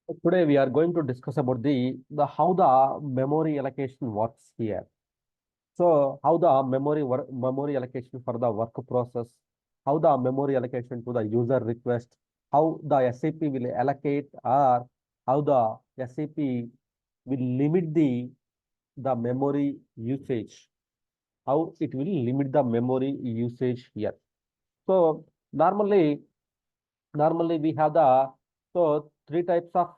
Today we are going to discuss about the how the memory allocation works here. So how the memory allocation for the work process, how the memory allocation to the user request, how the SAP will allocate, or how the SAP will limit the memory usage, how it will limit the memory usage here. So normally we have the three types of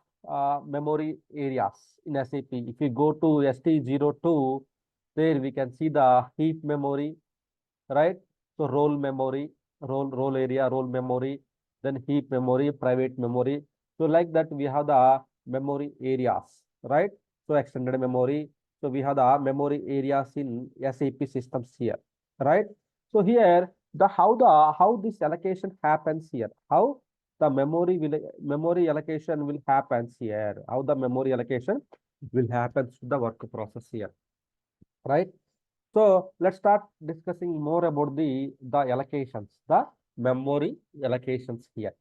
memory areas in SAP. If we go to ST02, there we can see the heap memory, right? So role memory, role area, role memory, then heap memory, private memory. So like that we have the memory areas, right? So extended memory. So we have the memory areas in SAP systems here, right? So here how this allocation happens here, how the memory allocation will happens here, how the memory allocation will happen to the work process here, right? So let's start discussing more about the allocations, the memory allocations here.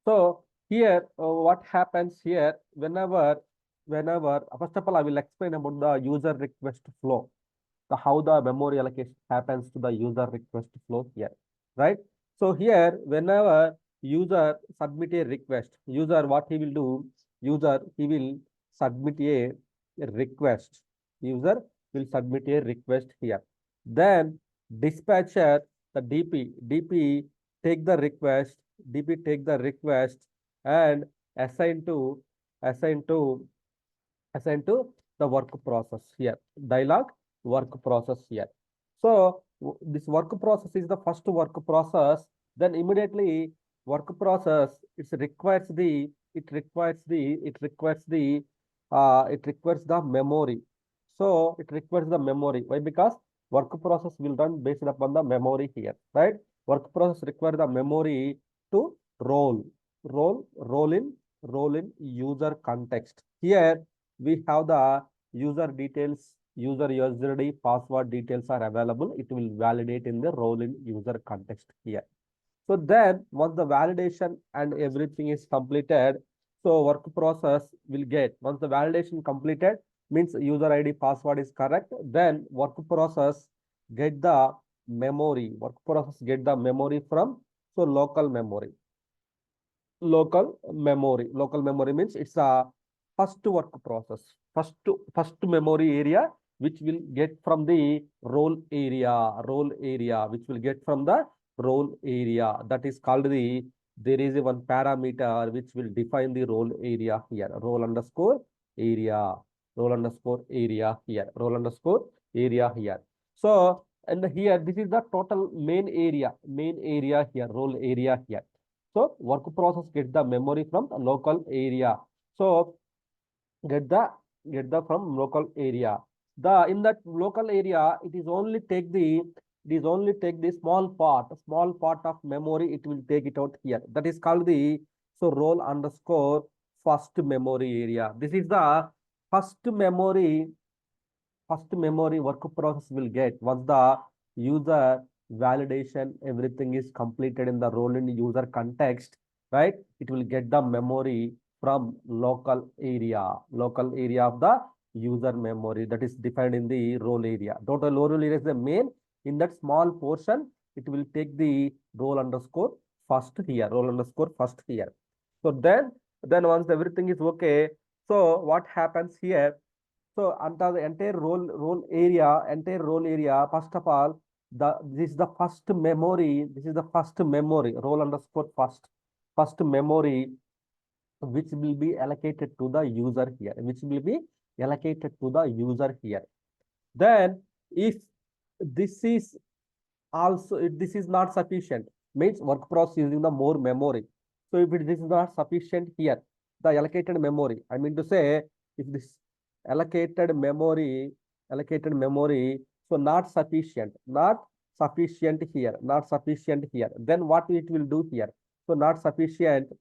So here, what happens here, whenever first of all, I will explain about the user request flow, the how the memory allocation happens to the user request flow here, right? So here, whenever user submit a request, user what he will do, user he will submit a request, user will submit a request here. Then dispatcher, the DP take the request, DP take the request and assign to assign to assign to the work process here, dialog work process here. So this work process is the first work process. Then immediately work process it requires the memory. So it requires the memory. Why? Because work process will run based upon the memory here, right? Work process require the memory to roll in user context. Here we have the user details, user USD password details are available. It will validate in the role in user context here. So then once the validation and everything is completed, so work process will get, once the validation completed, means user ID password is correct, then work process get the memory from, so local memory means it's a first work process, first memory area which will get from the role area which will get from the role area, that is called there is a one parameter which will define the role area here, role underscore area here, so and here this is the total main area here, role area here. So work process get the memory from the local area. So get the from local area. The in that local area, it is only take the small part of memory. It will take it out here. That is called the, so role underscore first memory area. This is the first memory work process will get once the user validation everything is completed in the role in user context, right? It will get the memory from local area of the user memory that is defined in the role area. Total role area is the main. In that small portion, it will take the role underscore first here. So then once everything is okay, so what happens here, so under the entire role area, first of all, this is the first memory. This is the first memory, role underscore first memory, which will be allocated to the user here, which will be allocated to the user here. Then, if this is also, if this is not sufficient, means work process using the more memory. So if this is not sufficient here, the allocated memory, I mean to say, if this allocated memory, so not sufficient here, then what it will do here? So not sufficient,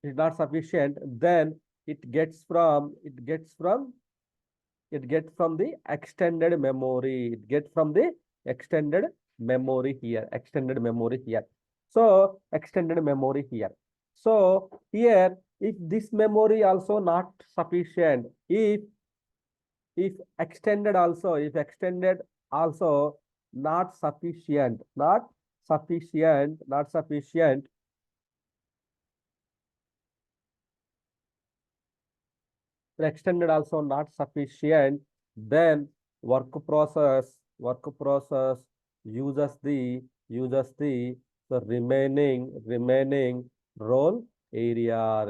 then it gets from the extended memory. It gets from the extended memory here, extended memory here. So extended memory here. So here, if this memory also not sufficient, if extended also not sufficient, not sufficient, extended also not sufficient, then work process uses the the remaining role area.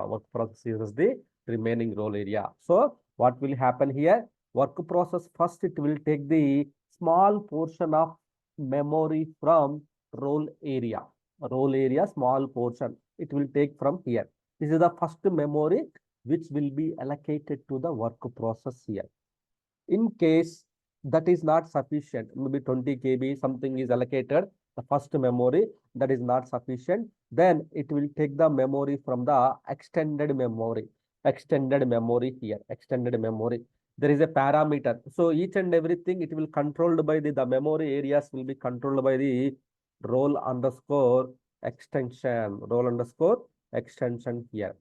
Work process uses the remaining role area. So what will happen here? Work process first it will take the small portion of memory from role area small portion it will take from here. This is the first memory which will be allocated to the work process here. In case that is not sufficient, maybe 20 KB something is allocated, the first memory that is not sufficient, then it will take the memory from the extended memory here, extended memory. There is a parameter. So each and everything it will controlled by the memory areas will be controlled by the roll underscore extension here.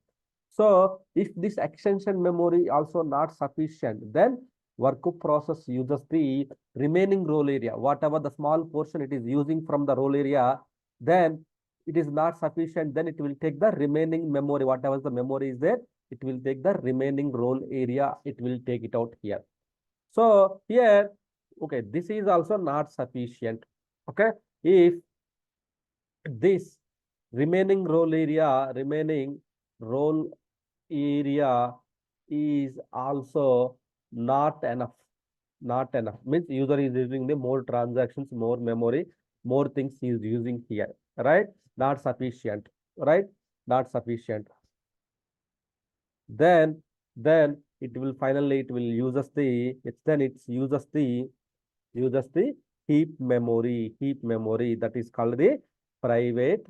So if this extension memory also not sufficient, then work process uses the remaining role area, whatever the small portion it is using from the role area, then it is not sufficient, then it will take the remaining memory, whatever the memory is there, it will take the remaining role area, it will take it out here. So here, okay, this is also not sufficient. Okay, if this remaining role area is also not enough. Not enough means user is using the more transactions, more memory, more things he is using here, right? Not sufficient, right? Not sufficient. Then it will finally it will uses the uses the heap memory that is called the private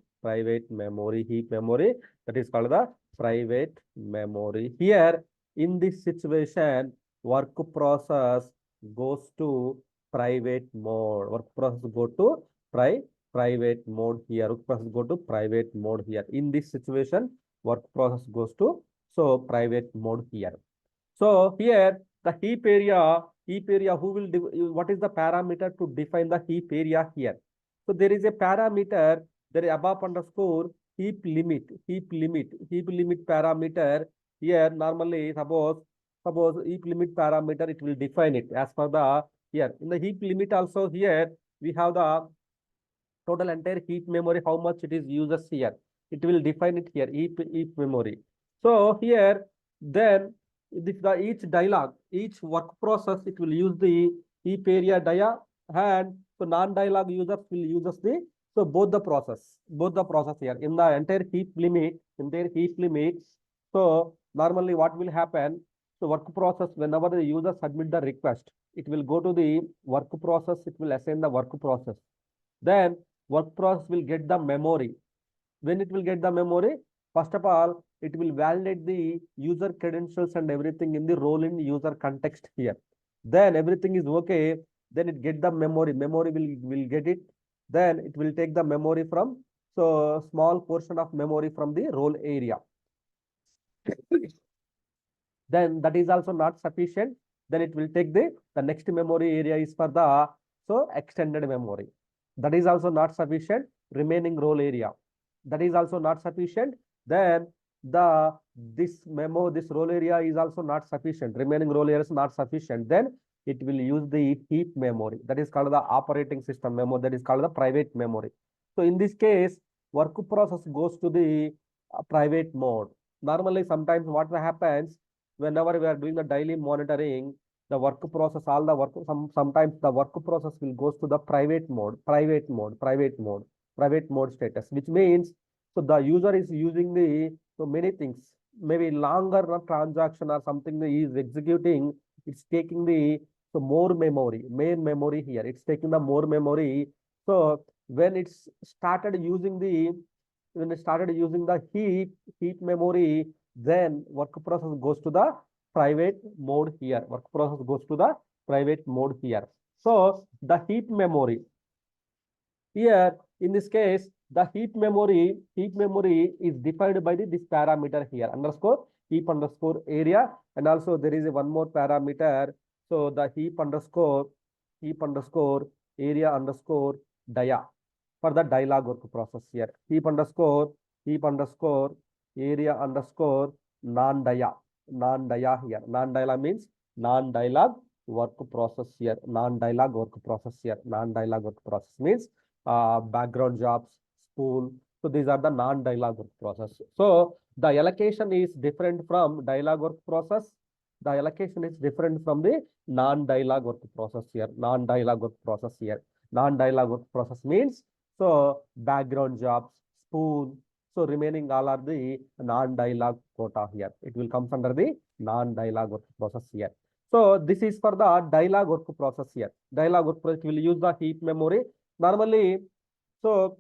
memory, heap memory that is called the private memory. Here in this situation, work process goes to private mode. Work process go to private mode here. Work process go to private mode here. In this situation, work process goes to private mode here. So here the heap area who will what is the parameter to define the heap area here? So there is a parameter, there is above underscore heap limit parameter here. Normally suppose heap limit parameter it will define it as per the here in the heap limit also here we have the total entire heap memory how much it is uses here. It will define it here heap memory. So here then each dialog, each work process, it will use the heap area dia, and so non-dialog users will use the both the process here in the entire heap limit. So normally what will happen? So work process, whenever the user submit the request, it will go to the work process. It will assign the work process. Then work process will get the memory. When it will get the memory, first of all, it will validate the user credentials and everything in the role in user context here. Then everything is okay. Then it get the memory. Memory will get it. Then it will take the memory from small portion of memory from the role area. Then that is also not sufficient. Then it will take the next memory area is for the extended memory. That is also not sufficient. Remaining role area. That is also not sufficient. Then this role area is also not sufficient. Remaining role area is not sufficient. Then it will use the heap memory. That is called the operating system memory. That is called the private memory. So in this case, work process goes to the private mode. Normally, sometimes what happens whenever we are doing the daily monitoring, the work process, sometimes the work process will goes to the private mode status, which means so the user is using the many things, maybe longer transaction or something he is executing, it's taking the more memory, main memory here, it's taking the more memory. So when it started using the heap memory, then work process goes to the private mode here. Work process goes to the private mode here. So the heap memory here, in this case, the heap memory is defined by this parameter here, underscore heap underscore area, and also there is one more parameter. So the heap underscore area underscore dia for the dialog work process here. Heap underscore area underscore non-dia here. Non-dia means non-dialog work process here. Non-dialog work process here. Non-dialog work process means background jobs, spool. So these are the non-dialog work process. So the allocation is different from dialog work process. The allocation is different from the non-dialog work process here. Non-dialog work process here. Non-dialog work process means so background jobs, spool. So remaining all are the non-dialog quota here. It will come under the non-dialog work process here. So this is for the dialog work process here. Dialog work process will use the heap memory. Normally, so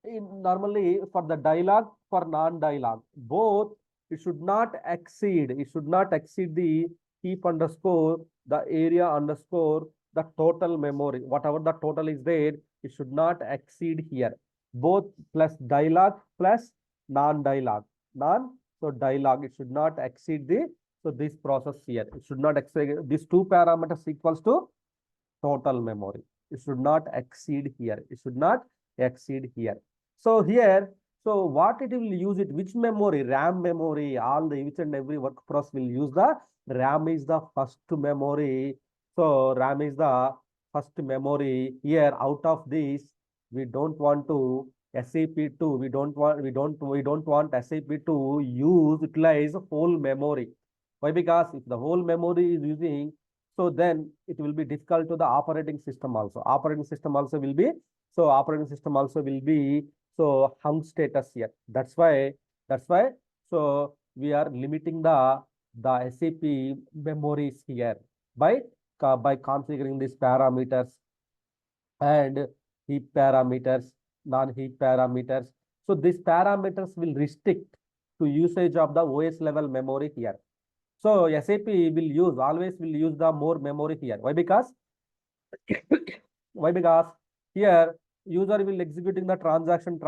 normally for the dialog, for non-dialog, both it should not exceed the heap underscore, the area underscore, the total memory, whatever the total is there, it should not exceed here. Both plus dialog plus non-dialog. So dialog, it should not exceed the, so this process here. It should not exceed, these two parameters equals to total memory. It should not exceed here. It should not exceed here. So here, so what it will use it, which memory, RAM memory, all the each and every work process will use the RAM is the first memory. So RAM is the first memory here. Out of this, we don't want to SAP to, we don't want SAP to utilize whole memory. Why? Because if the whole memory is using, so then it will be difficult to the operating system also. Operating system also will be so hung status here. That's why so we are limiting the SAP memories here by configuring these parameters and heap parameters, non-heap parameters. So these parameters will restrict to usage of the OS level memory here. So SAP always will use the more memory here. Why? Because here user will executing the transaction.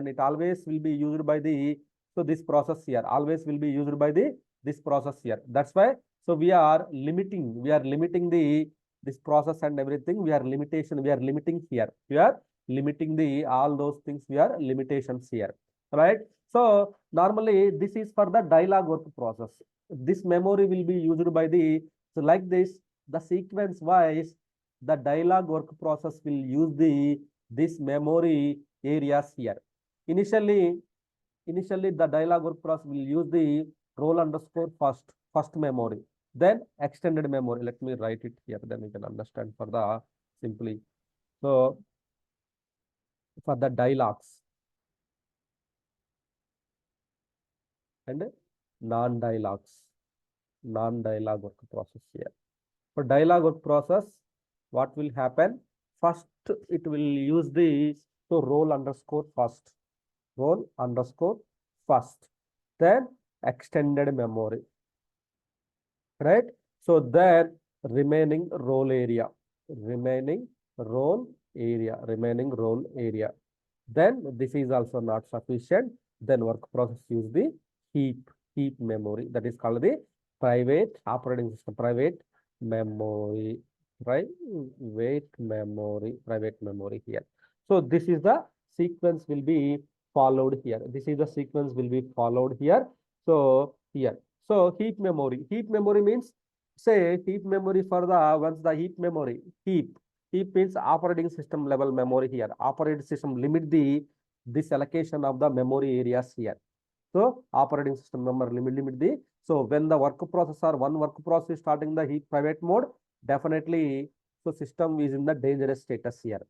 It always will be used by the, so this process here always will be used by the this process here. That's why. So we are limiting the this process and everything. We are limiting here. We are limiting the all those things. We are limitations here, right? So normally this is for the dialog work process. This memory will be used by the, so like this, the sequence wise, the dialog work process will use this memory areas here. Initially the dialog work process will use the roll underscore first memory, then extended memory. Let me write it here, then you can understand for the simply. So for the dialogs and non-dialog work process here. For dialog work process, what will happen? First, it will use the, so roll underscore first, then extended memory, right? So then remaining role area. Then this is also not sufficient. Then work process use the heap memory. That is called the private operating system, private memory here. So this is the sequence will be followed here. So here, so heap memory means, say heap memory for the, once the heap memory, heap means operating system level memory here. Operating system limit this allocation of the memory areas here. So operating system number limit the, so when the work process or one work process is starting the heap private mode, definitely so system is in the dangerous status here.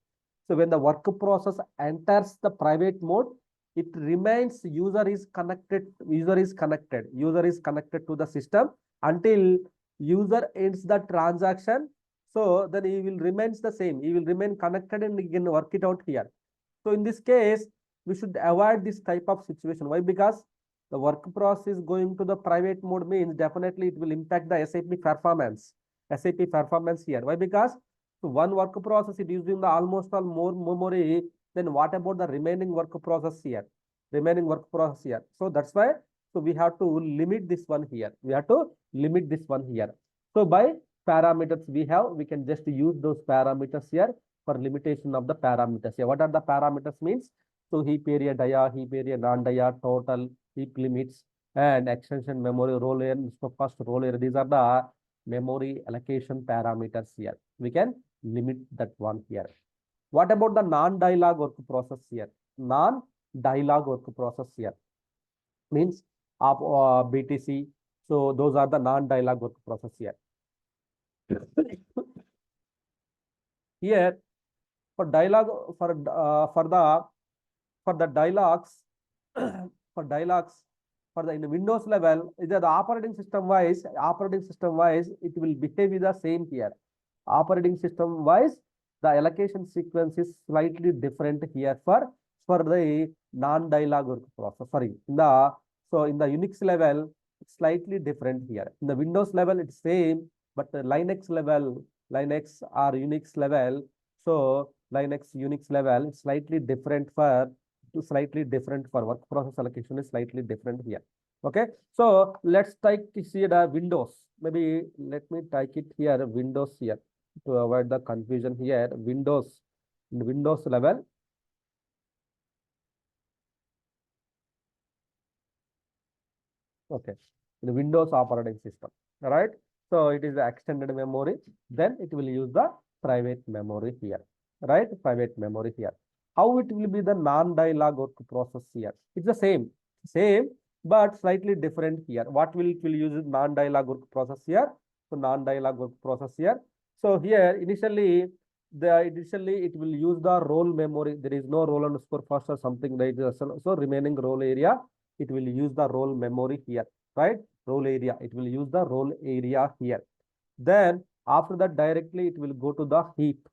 So when the work process enters the private mode, it remains user is connected to the system until user ends the transaction. So then he will remains the same. He will remain connected and he can work it out here. So in this case, we should avoid this type of situation. Why? Because the work process is going to the private mode means definitely it will impact the SAP performance. SAP performance here. Why? Because one work process is using the almost all more memory. Then what about the remaining work process here? Remaining work process here. So that's why. So we have to limit this one here. We have to limit this one here. So by parameters we can just use those parameters here for limitation of the parameters here. What are the parameters means? So heap area, dia, heap area, non-dia, total, heap limits, and extension memory role area. So first role area. These are the memory allocation parameters here. We can limit that one here. What about the non-dialog work process here? Non-dialog work process here means of BTC. So those are the non-dialog work process here. Here for dialog for the dialogues for dialogues for the in the Windows level, either the operating system wise it will behave with the same here. Operating system wise, the allocation sequence is slightly different here for the non-dialog work process. Sorry, in the Unix level, it's slightly different here. In the Windows level, it's same, but the Linux level, Linux or Unix level, so Linux Unix level is slightly different for work process allocation is slightly different here. Okay, so let's take see the Windows. Maybe let me take it here Windows here to avoid the confusion here. Windows in Windows level. Okay, in the Windows operating system. All right. So it is the extended memory. Then it will use the private memory here. Right, private memory here. How it will be the non-dialog work process here? It's the same, but slightly different here. What will it will use non-dialog work process here? So non-dialog work process here. So here initially it will use the role memory. There is no role underscore first or something like this. So remaining role area, it will use the role memory here, right? Role area. It will use the role area here. Then after that directly it will go to the heap.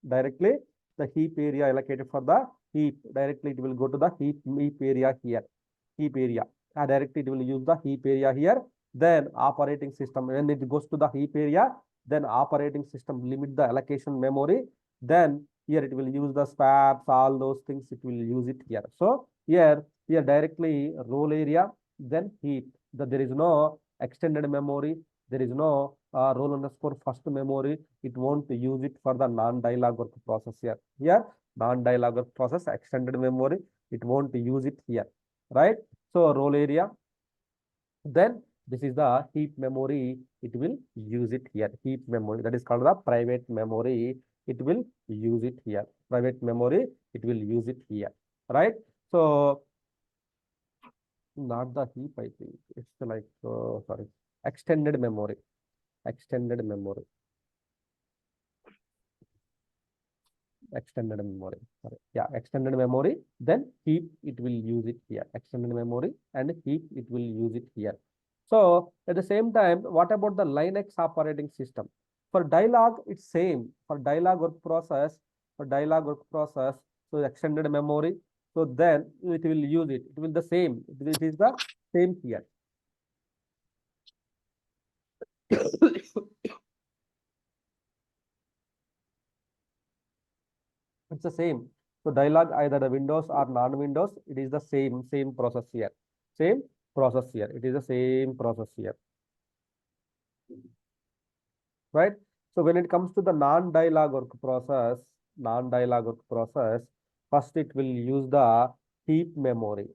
Directly the heap area allocated for the heap. Directly it will go to the heap area here. Heap area. Directly it will use the heap area here. Then operating system, when it goes to the heap area, then operating system limit the allocation memory. Then here it will use the swaps, all those things it will use it here. So here directly role area, then heap. There is no extended memory. There is no role underscore first memory. It won't use it for the non-dialog work process here. Here non-dialog work process extended memory. It won't use it here, right? So role area. Then this is the heap memory. It will use it here. Heap memory, that is called the private memory. It will use it here. Private memory. It will use it here, right? So not the heap, I think it's like sorry, extended memory. Extended memory. Extended memory. Sorry. Yeah, extended memory. Then heap, it will use it here. Extended memory and heap, it will use it here. So at the same time, what about the Linux operating system? For dialog, it's same. For dialog work process, so extended memory. So then it will use it. It will the same. It is the same here. It's the same. So dialog either the Windows or non-Windows, it is the same process here. Same process here. It is the same process here. Right? So when it comes to the non-dialog work process, first it will use the heap memory.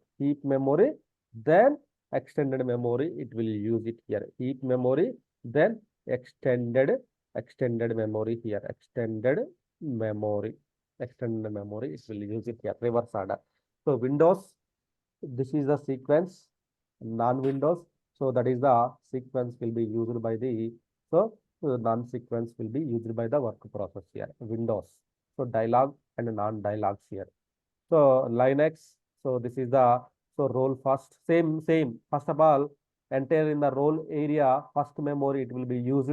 Then extended memory, it will use it here. Heap memory, then extended memory here. Extended memory, it will use it here. Reverse order. So Windows, this is the sequence. Non-Windows, so that is the sequence will be used by the non-sequence will be used by the work process here. Windows, so dialog and non-dialogs here. So Linux, so this is the role first, same. First of all, enter in the role area, first memory it will be used,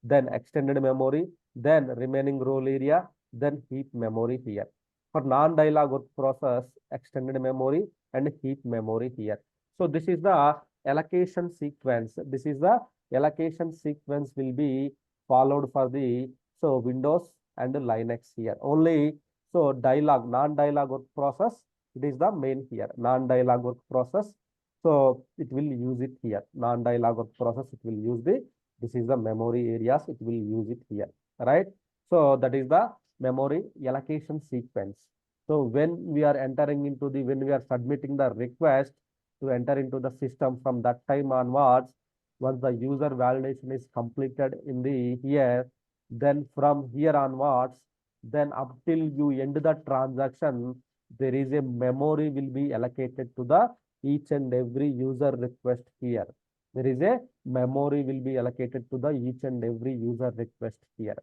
then extended memory, then remaining role area, then heap memory here. For non-dialog work process, extended memory and heap memory here. So this is the allocation sequence. This is the allocation sequence will be followed for the Windows and Linux here. Only dialog, non-dialog work process, it is the main here. Non-dialog work process. So it will use it here. Non-dialog work process, it will use this is the memory areas, it will use it here, right? So that is the memory allocation sequence. So when we are entering into when we are submitting the request to enter into the system, from that time onwards, once the user validation is completed in the here, then from here onwards, then up till you end the transaction, there is a memory will be allocated to the each and every user request here. There is a memory will be allocated to the each and every user request here.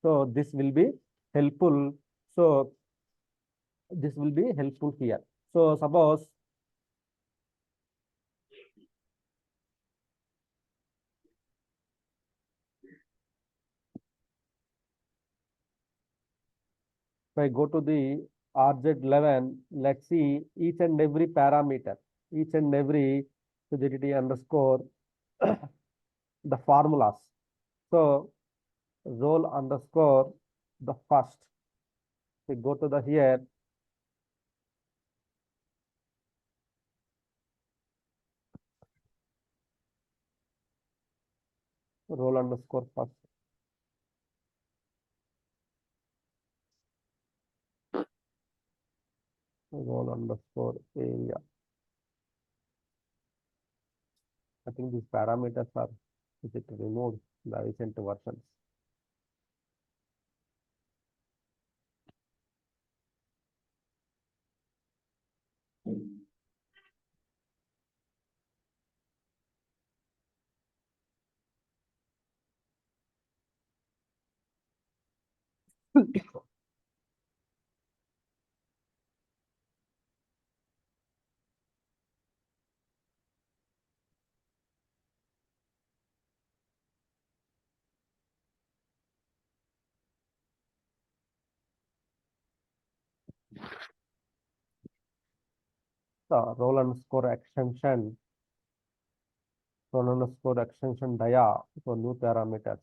So this will be helpful. So this will be helpful here. So suppose if I go to the RZ11, let's see each and every parameter, each and every rigidity underscore the formulas. So roll underscore the first. We go to the here. Roll underscore first. Roll underscore area. I think these parameters are removed in the recent versions. Roll underscore extension, roll underscore extension dia, so new parameters.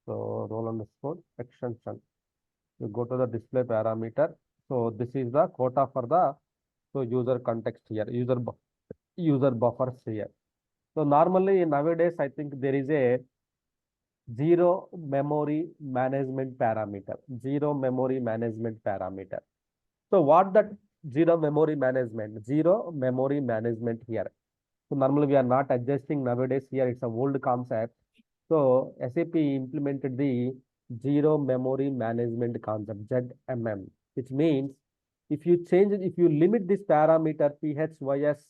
So roll underscore extension. You go to the display parameter. So this is the quota for the user context here, user buffers here. So normally nowadays, I think there is a zero memory management parameter. Zero memory management parameter. So what that zero memory management? Zero memory management here. So normally we are not adjusting nowadays here. It's a old concept. So SAP implemented the zero memory management concept, ZMM, which means if you change it, if you limit this parameter PHYS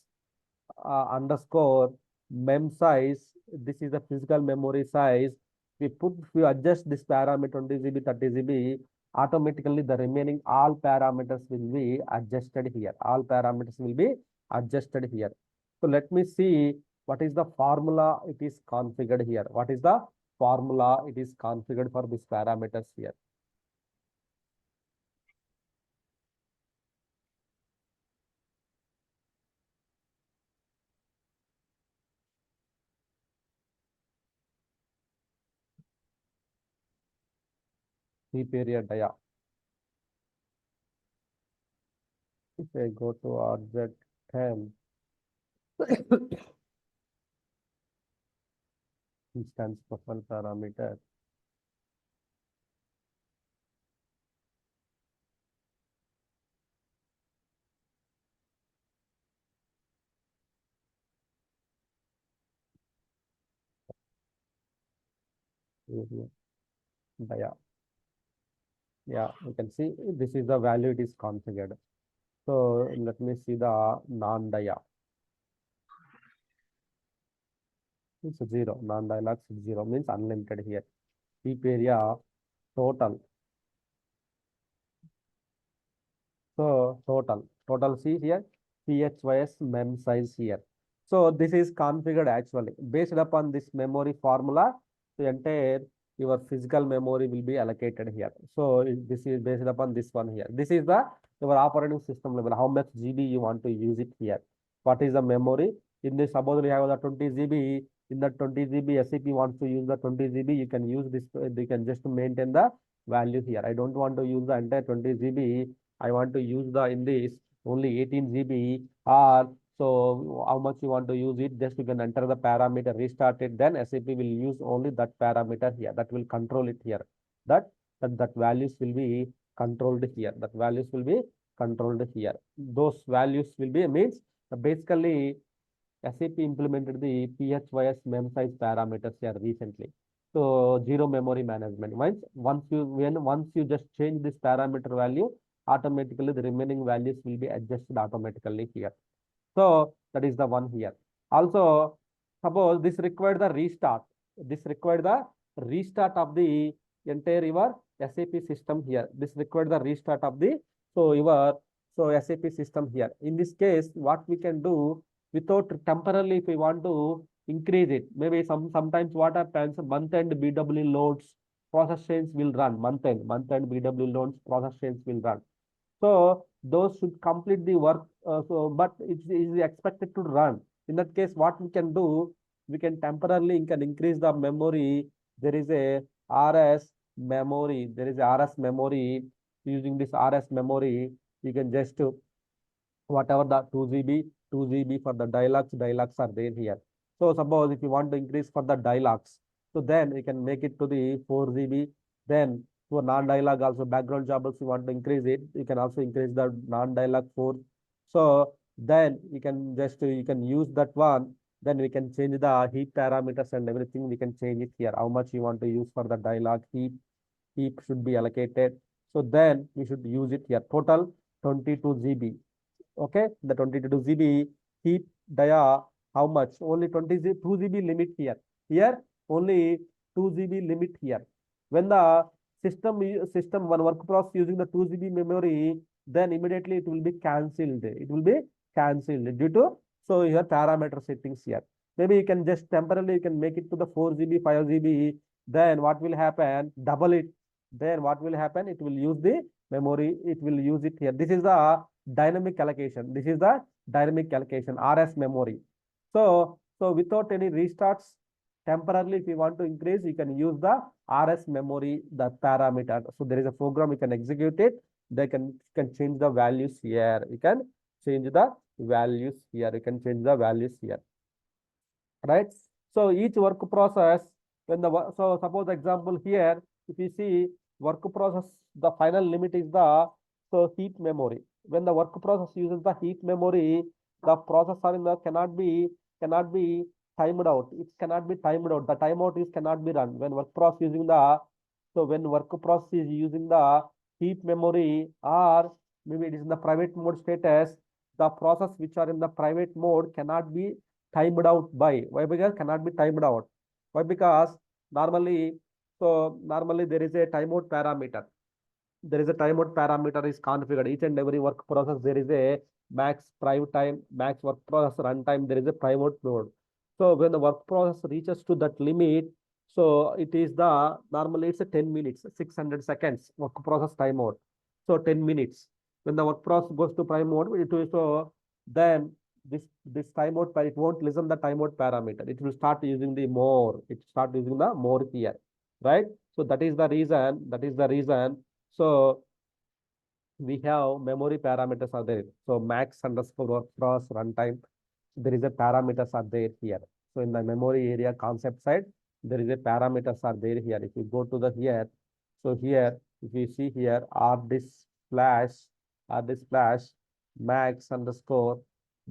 underscore mem size, this is the physical memory size. If you adjust this parameter 20 GB, 30 GB, automatically the remaining all parameters will be adjusted here. All parameters will be adjusted here. So let me see what is the formula it is configured here. What is the formula it is configured for these parameters here? C period dia. If I go to RZ10, instance profile parameter. Yeah, yeah, you can see this is the value it is configured. So let me see the non-dia. It's 0. Non-dialog 0 means unlimited here. Peak area total. So total see here, PHYS mem size here. So this is configured actually based upon this memory formula. The entire your physical memory will be allocated here. So this is based upon this one here. This is the your operating system level. How much GB you want to use it here? What is the memory? In this, suppose we have the 20 GB. in the 20 GB, SAP wants to use the 20 GB, you can use this, you can just maintain the value here. I don't want to use the entire 20 GB. I want to use the in this only 18 GB, or so how much you want to use it, just you can enter the parameter, restart it, then SAP will use only that parameter here, that will control it here. That values will be controlled here. That values will be controlled here. Those values will be means basically SAP implemented the PHYS mem size parameters here recently. So zero memory management means once you just change this parameter value, automatically the remaining values will be adjusted automatically here. So that is the one here. Also, suppose this required the restart. This required the restart of the entire your SAP system here. This required the restart of the SAP system here. In this case, what we can do without temporarily, if we want to increase it, maybe sometimes what happens, month end BW loads process chains will run, month end BW loads process chains will run. So those should complete the work. But it is expected to run. In that case, what we can do, we can temporarily increase the memory. There is a RS memory. There is a RS memory. Using this RS memory, you can just whatever the 2 GB for the dialogues are there here. So suppose if you want to increase for the dialogues, so then you can make it to the 4 GB. Then for non-dialog also, background job also you want to increase it, you can also increase the non-dialog 4. So then you can use that one. Then we can change the heap parameters and everything. We can change it here. How much you want to use for the dialog heap should be allocated. So then we should use it here. Total 22 GB. Okay, the 22 GB heap dia, how much? Only 2 GB limit here. Here only 2 GB limit here. When the system one work process using the 2 GB memory, then immediately it will be cancelled. It will be cancelled due to so your parameter settings here. Maybe you can just temporarily you can make it to the 4 GB, 5 GB. Then what will happen? Double it. Then what will happen? It will use the memory. It will use it here. This is the dynamic allocation. This is the dynamic allocation, RS memory. So without any restarts, temporarily if you want to increase, you can use the RS memory, the parameter. So there is a program, you can execute it. They can change the values here. You can change the values here. You can change the values here. Right? So each work process, when the so suppose example here, if you see work process, the final limit is the heap memory. When the work process uses the heap memory, the processor in the cannot be timed out. It cannot be timed out. The timeout is cannot be run when work process using the when work process is using the heap memory, or maybe it is in the private mode status, the process which are in the private mode cannot be timed out by. Why? Because cannot be timed out. Why? Because normally there is a timeout parameter. There is a timeout parameter is configured. Each and every work process there is a max PRIV time, max work process runtime. There is a timeout mode. So when the work process reaches to that limit, so it is the normally it's a 10 minutes, 600 seconds work process timeout. So 10 minutes. When the work process goes to PRIV mode, it will so then this timeout, it won't listen the timeout parameter. It will start using the more. It start using the more here, right? So that is the reason. That is the reason. So we have memory parameters are there. So max underscore work process runtime. There is a parameters are there here. So in the memory area concept side, there is a parameters are there here. If you go to the here, so here if you see here this flash max underscore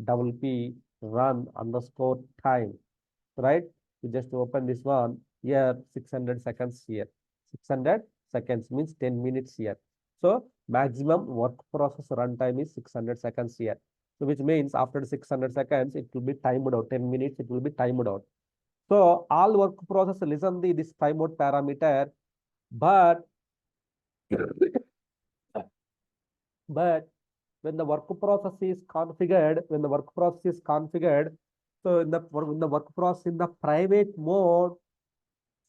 double P run underscore time, right? You just open this one here, 600 seconds here. 600 seconds means 10 minutes here. So maximum work process runtime is 600 seconds here. So which means after 600 seconds, it will be timed out. 10 minutes, it will be timed out. So all work process listen this timeout parameter, but when the work process is configured, so in the work process in the private mode,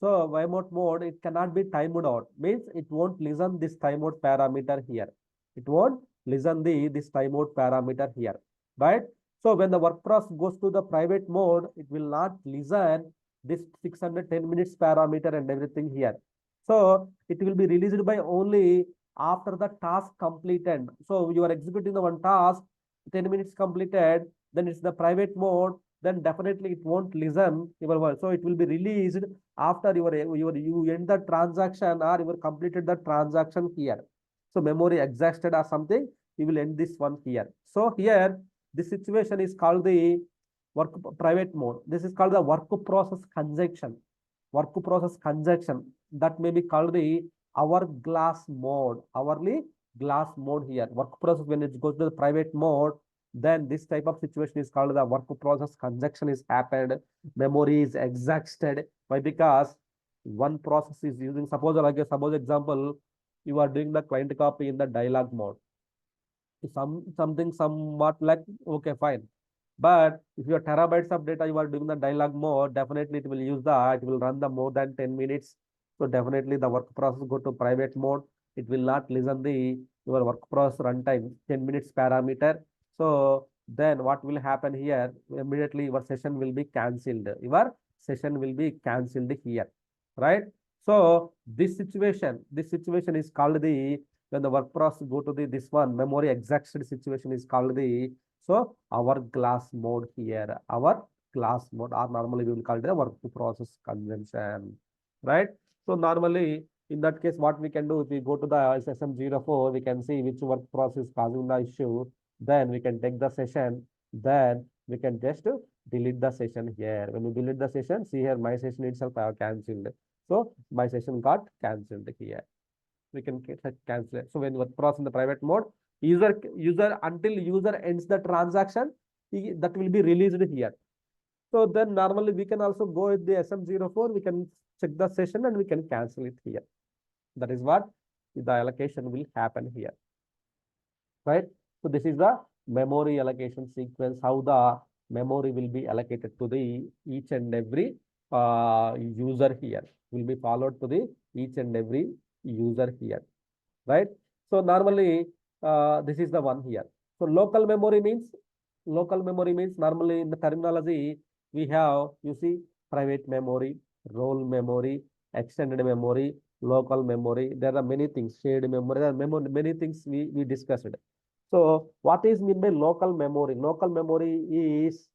so remote mode, it cannot be timed out. Means it won't listen this timeout parameter here. It won't listen this timeout parameter here, right? So when the work process goes to the private mode, it will not listen this 610 minutes parameter and everything here. So it will be released by only after the task completed. So you are executing the one task, 10 minutes completed, then it's the private mode, then definitely it won't listen your word. So it will be released after you end the transaction or you completed the transaction here. So memory exhausted or something, you will end this one here. So here, this situation is called the work private mode. This is called the work process conjunction. Work process conjunction, that may be called the hourglass mode. Hourly glass mode here. Work process, when it goes to the private mode, then this type of situation is called the work process conjunction is happened. Memory is exhausted. Why? Because one process is using, suppose example, you are doing the client copy in the dialog mode. Something somewhat like, okay, fine. But if your terabytes of data you are doing the dialog mode, definitely it will use it will run the more than 10 minutes. So definitely the work process go to private mode. It will not listen the your work process runtime 10 minutes parameter. So then what will happen here? Immediately your session will be cancelled. Your session will be cancelled here, right? So this situation is called the, when the work process go to the this one memory exhausted situation is called the, so our glass mode here, our glass mode, or normally we will call it the work process convention, right? So normally in that case, what we can do, if we go to the SM04, we can see which work process is causing the issue. Then we can take the session. Then we can just delete the session here. When you delete the session, see here, my session itself I have cancelled. So my session got cancelled here. We can cancel it. So when work process in the private mode, user until user ends the transaction, that will be released here. So then normally we can also go with the SM04, we can check the session and we can cancel it here. That is what the allocation will happen here, right? So this is the memory allocation sequence, how the memory will be allocated to the each and every user here, will be followed to the each and every user here, right? So normally this is the one here. So local memory means normally in the terminology we have, you see, private memory, role memory, extended memory, local memory. There are many things, shared memory, there are many things we discussed. So what is mean by local memory? Local memory is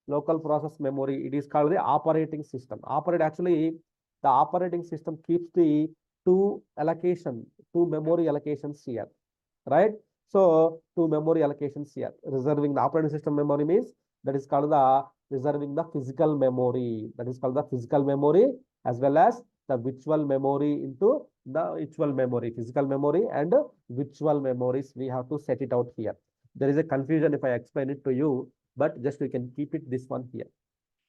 local process memory. It is called the operating system. Actually, the operating system keeps the two memory allocations here, right? So two memory allocations here. Reserving the operating system memory means that is called the reserving the physical memory. That is called the physical memory, as well as the virtual memory into the virtual memory, physical memory and virtual memories. We have to set it out here. There is a confusion if I explain it to you, but just we can keep it this one here.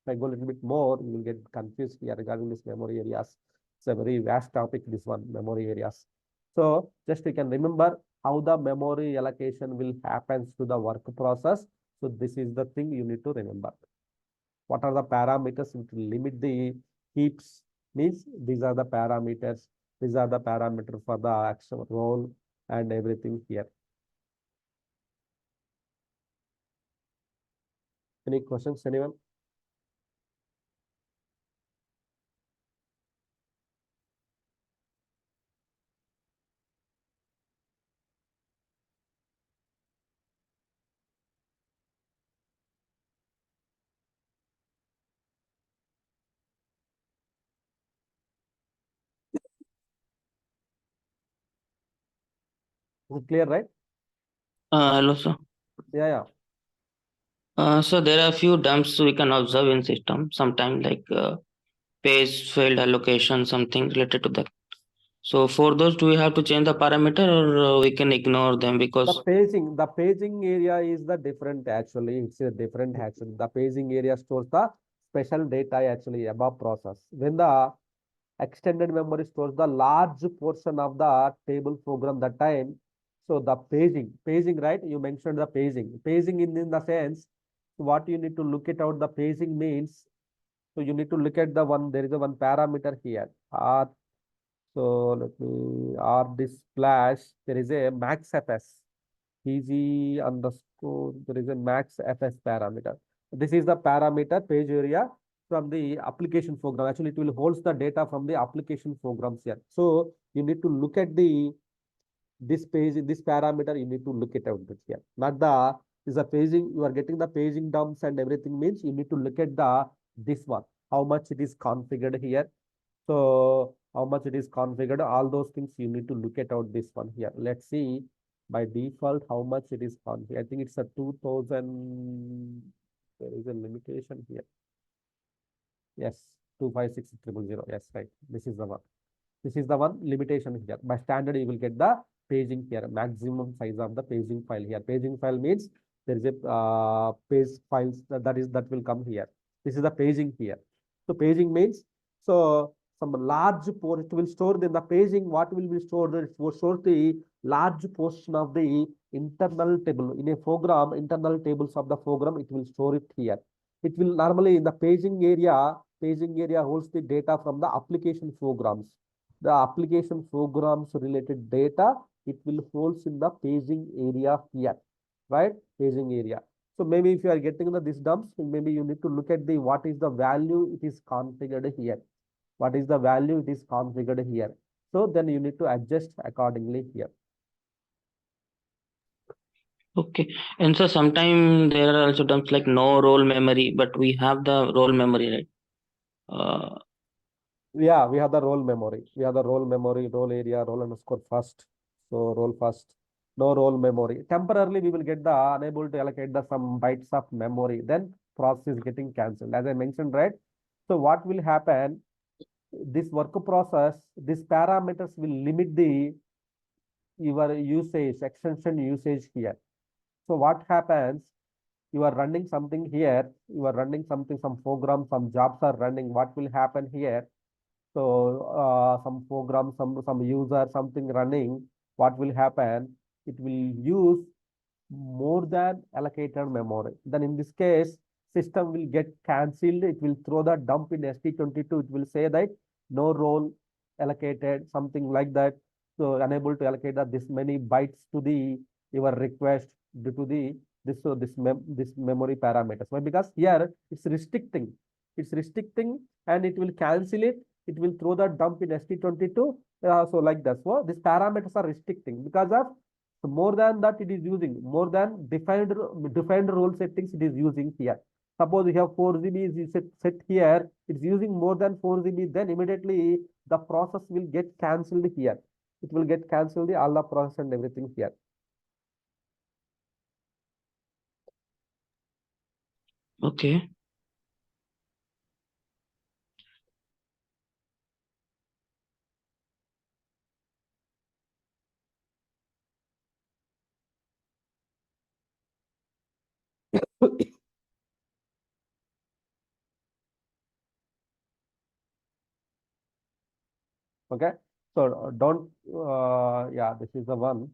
If I go a little bit more, you will get confused here regarding this memory areas. It's a very vast topic, this one, memory areas. So just you can remember how the memory allocation will happen to the work process. So this is the thing you need to remember. What are the parameters which will limit the heaps? Means these are the parameters. These are the parameters for the action role and everything here. Any questions, anyone? Is it clear, right? Hello, sir. Yeah. So there are a few dumps we can observe in system. Sometimes like page failed allocation, something related to that. So for those, do we have to change the parameter or we can ignore them because The paging area is the different actually. It's a different actually. The paging area stores the special data actually above process. When the extended memory stores the large portion of the table program that time. So the paging, right? You mentioned the paging. Paging in the sense, what you need to look at out the paging means. So you need to look at the one, there is a one parameter here. So let me, R this splash, there is a max FS. PG underscore, there is a max FS parameter. This is the parameter page area from the application program. Actually, it will holds the data from the application programs here. So you need to look at the this page, this parameter, you need to look it out here. Not the is the paging, you are getting the paging dumps and everything means you need to look at the this one, how much it is configured here. So how much it is configured, all those things you need to look at out this one here. Let's see by default how much it is configured. I think it's a 2000. There is a limitation here. Yes, 256,000. Yes, right. This is the one. This is the one limitation here. By standard, you will get the paging here, maximum size of the paging file here. Paging file means there is a page files that will come here. This is the paging here. So paging means so some large port it will store in the paging. What will be stored? It will store the large portion of the internal table in a program. Internal tables of the program it will store it here. It will normally in the paging area. Paging area holds the data from the application programs. The application programs related data, it will holds in the paging area here, right? Paging area. So maybe if you are getting this dumps, maybe you need to look at the what is the value it is configured here. What is the value it is configured here. So then you need to adjust accordingly here. Okay. And so sometimes there are also terms like no role memory, but we have the role memory, right? Yeah, we have the role memory. We have the role memory, role area, role underscore first. So role first. No role memory. Temporarily, we will get the unable to allocate the some bytes of memory. Then process is getting cancelled. As I mentioned, right? So what will happen? This work process, these parameters will limit the your usage, extension usage here. So what happens? You are running something here. You are running something, some program, some jobs are running. What will happen here? So some program, some user, something running, what will happen? It will use more than allocated memory. Then in this case, system will get cancelled. It will throw the dump in ST22. It will say that no role allocated, something like that. So unable to allocate this many bytes to the your request due to the this memory parameters. Why? Because here it's restricting. It's restricting and it will cancel it. It will throw the dump in ST22. So like that. So these parameters are restricting because of so more than that, it is using more than defined role settings. It is using here. Suppose you have 4 GB is set here. It's using more than 4 GB. Then immediately the process will get cancelled here. It will get cancelled all the process and everything here. Okay. Okay. So don't yeah, this is the one.